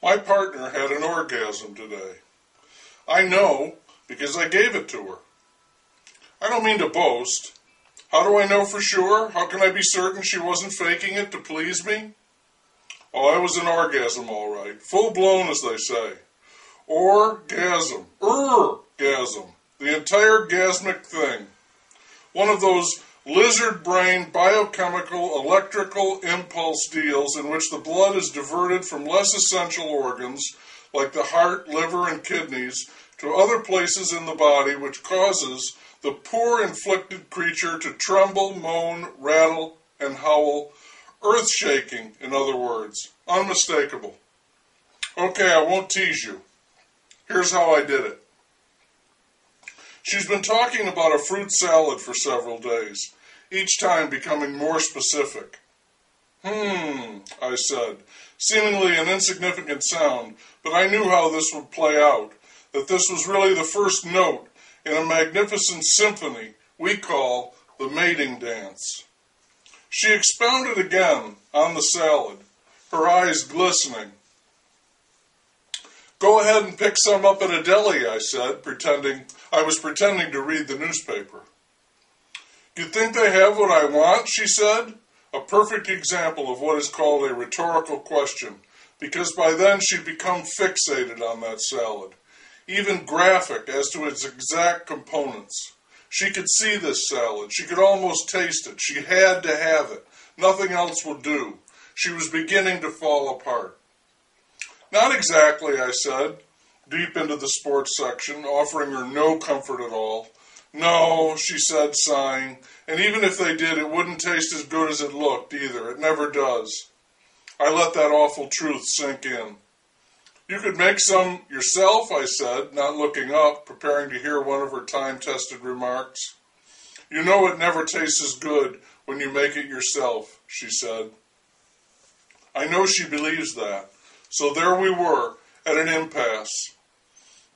My partner had an orgasm today. I know because I gave it to her. I don't mean to boast. How do I know for sure? How can I be certain she wasn't faking it to please me? Oh, I was an orgasm, all right. Full blown, as they say. Orgasm. Ergasm. The entire gasmic thing. One of those lizard brain biochemical electrical impulse deals in which the blood is diverted from less essential organs like the heart, liver, and kidneys to other places in the body, which causes the poor inflicted creature to tremble, moan, rattle, and howl. Earth-shaking, in other words. Unmistakable. Okay, I won't tease you. Here's how I did it. She's been talking about a fruit salad for several days, each time becoming more specific. I said, seemingly an insignificant sound, but I knew how this would play out, that this was really the first note in a magnificent symphony we call the mating dance. She expounded again on the salad, her eyes glistening. Go ahead and pick some up at a deli, I said, I was pretending to read the newspaper. You think they have what I want, she said, a perfect example of what is called a rhetorical question, because by then she'd become fixated on that salad, even graphic as to its exact components. She could see this salad. She could almost taste it. She had to have it. Nothing else would do. She was beginning to fall apart. Not exactly, I said, deep into the sports section, offering her no comfort at all. No, she said, sighing, and even if they did, it wouldn't taste as good as it looked either. It never does. I let that awful truth sink in. You could make some yourself, I said, not looking up, preparing to hear one of her time-tested remarks. You know it never tastes as good when you make it yourself, she said. I know she believes that. So there we were, at an impasse.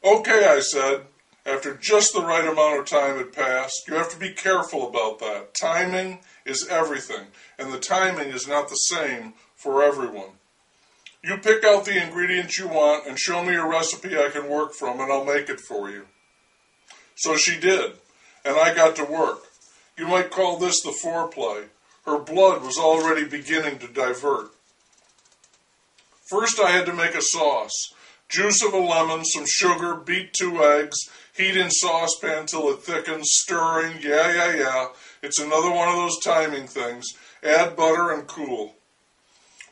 Okay, I said, after just the right amount of time had passed. You have to be careful about that. Timing is everything, and the timing is not the same for everyone. You pick out the ingredients you want and show me a recipe I can work from, and I'll make it for you. So she did, and I got to work. You might call this the foreplay. Her blood was already beginning to divert. First I had to make a sauce. Juice of a lemon, some sugar, beat 2 eggs, heat in saucepan till it thickens, stirring, yeah. It's another one of those timing things. Add butter and cool.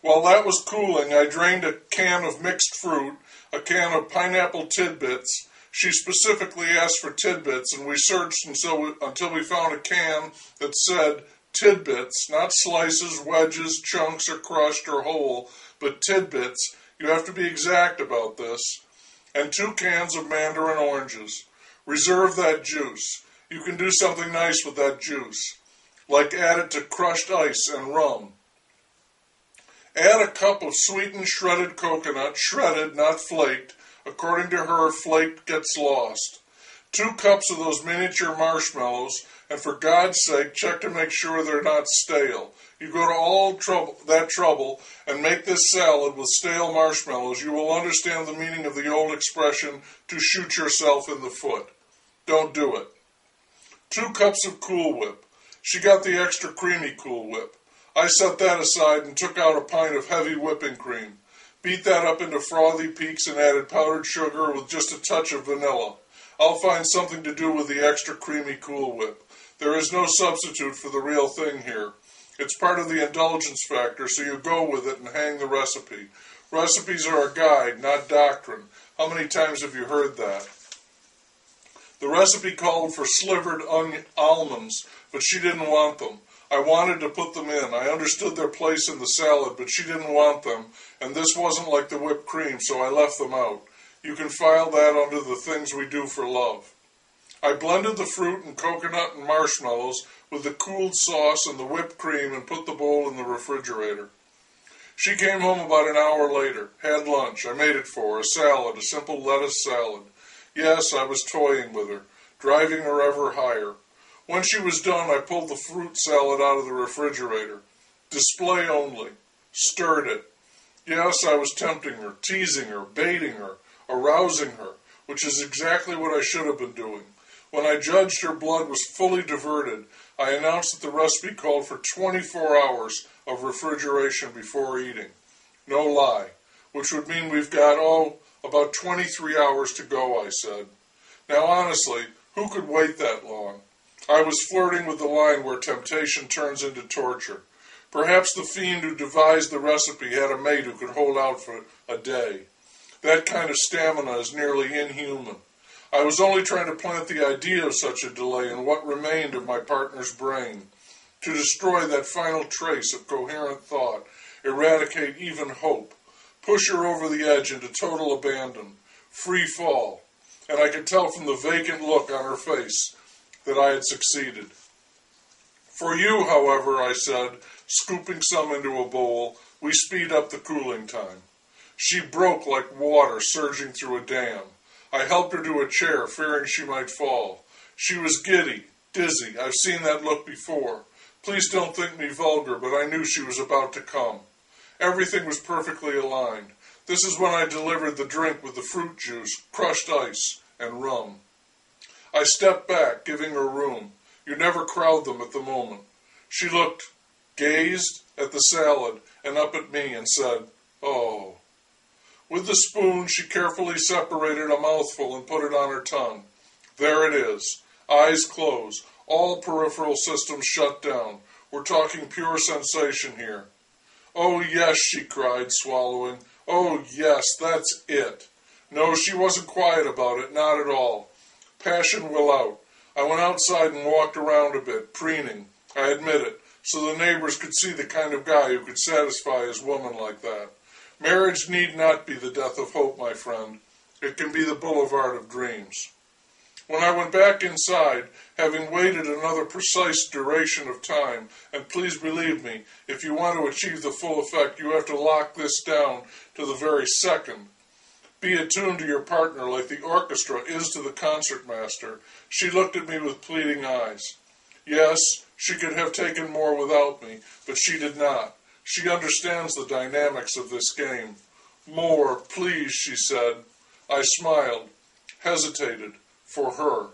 While that was cooling, I drained a can of mixed fruit, a can of pineapple tidbits. She specifically asked for tidbits, and we searched until we found a can that said tidbits, not slices, wedges, chunks, or crushed or whole, but tidbits. You have to be exact about this. And 2 cans of mandarin oranges. Reserve that juice. You can do something nice with that juice, like add it to crushed ice and rum. Add a cup of sweetened shredded coconut, shredded, not flaked. According to her, flaked gets lost. 2 cups of those miniature marshmallows, and for God's sake, check to make sure they're not stale. You go to all that trouble and make this salad with stale marshmallows, you will understand the meaning of the old expression, to shoot yourself in the foot. Don't do it. 2 cups of Cool Whip. She got the extra creamy Cool Whip. I set that aside and took out a pint of heavy whipping cream. Beat that up into frothy peaks and added powdered sugar with just a touch of vanilla. I'll find something to do with the extra creamy Cool Whip. There is no substitute for the real thing here. It's part of the indulgence factor, so you go with it and hang the recipe. Recipes are a guide, not doctrine. How many times have you heard that? The recipe called for slivered almonds, but she didn't want them. I wanted to put them in. I understood their place in the salad, but she didn't want them, and this wasn't like the whipped cream, so I left them out. You can file that under the things we do for love. I blended the fruit and coconut and marshmallows with the cooled sauce and the whipped cream and put the bowl in the refrigerator. She came home about an hour later, had lunch. I made it for her, a salad, a simple lettuce salad. Yes, I was toying with her, driving her ever higher. When she was done, I pulled the fruit salad out of the refrigerator. Display only. Stirred it. Yes, I was tempting her, teasing her, baiting her, arousing her, which is exactly what I should have been doing. When I judged her blood was fully diverted, I announced that the recipe called for 24 hours of refrigeration before eating. No lie. Which would mean we've got, about 23 hours to go, I said. Now honestly, who could wait that long? I was flirting with the line where temptation turns into torture. Perhaps the fiend who devised the recipe had a mate who could hold out for a day. That kind of stamina is nearly inhuman. I was only trying to plant the idea of such a delay in what remained of my partner's brain, to destroy that final trace of coherent thought, eradicate even hope, push her over the edge into total abandon, free fall, and I could tell from the vacant look on her face that I had succeeded. For you, however, I said, scooping some into a bowl, we speed up the cooling time. She broke like water surging through a dam. I helped her to a chair, fearing she might fall. She was giddy, dizzy. I've seen that look before. Please don't think me vulgar, but I knew she was about to come. Everything was perfectly aligned. This is when I delivered the drink with the fruit juice, crushed ice, and rum. I stepped back, giving her room. You never crowd them at the moment. She looked, gazed at the salad, and up at me and said, "Oh." With the spoon, she carefully separated a mouthful and put it on her tongue. There it is. Eyes closed. All peripheral systems shut down. We're talking pure sensation here. "Oh, yes," she cried, swallowing. "Oh, yes, that's it." No, she wasn't quiet about it, not at all. Passion will out. I went outside and walked around a bit, preening, I admit it, so the neighbors could see the kind of guy who could satisfy his woman like that. Marriage need not be the death of hope, my friend. It can be the boulevard of dreams. When I went back inside, having waited another precise duration of time, and please believe me, if you want to achieve the full effect, you have to lock this down to the very second. Be attuned to your partner like the orchestra is to the concertmaster. She looked at me with pleading eyes. Yes, she could have taken more without me, but she did not. She understands the dynamics of this game. "More, please," she said. I smiled, hesitated, for her,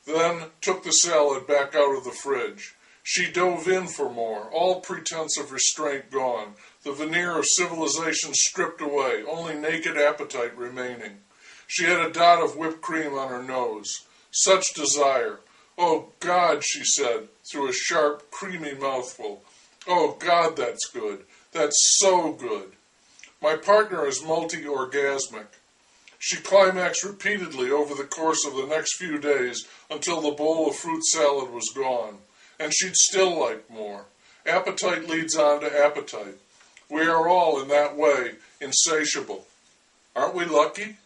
then took the salad back out of the fridge. She dove in for more, all pretense of restraint gone, the veneer of civilization stripped away, only naked appetite remaining. She had a dot of whipped cream on her nose. Such desire. "Oh, God," she said, through a sharp, creamy mouthful. "Oh, God, that's good. That's so good." My partner is multi-orgasmic. She climaxed repeatedly over the course of the next few days until the bowl of fruit salad was gone. And she'd still like more. Appetite leads on to appetite. We are all, in that way, insatiable. Aren't we lucky?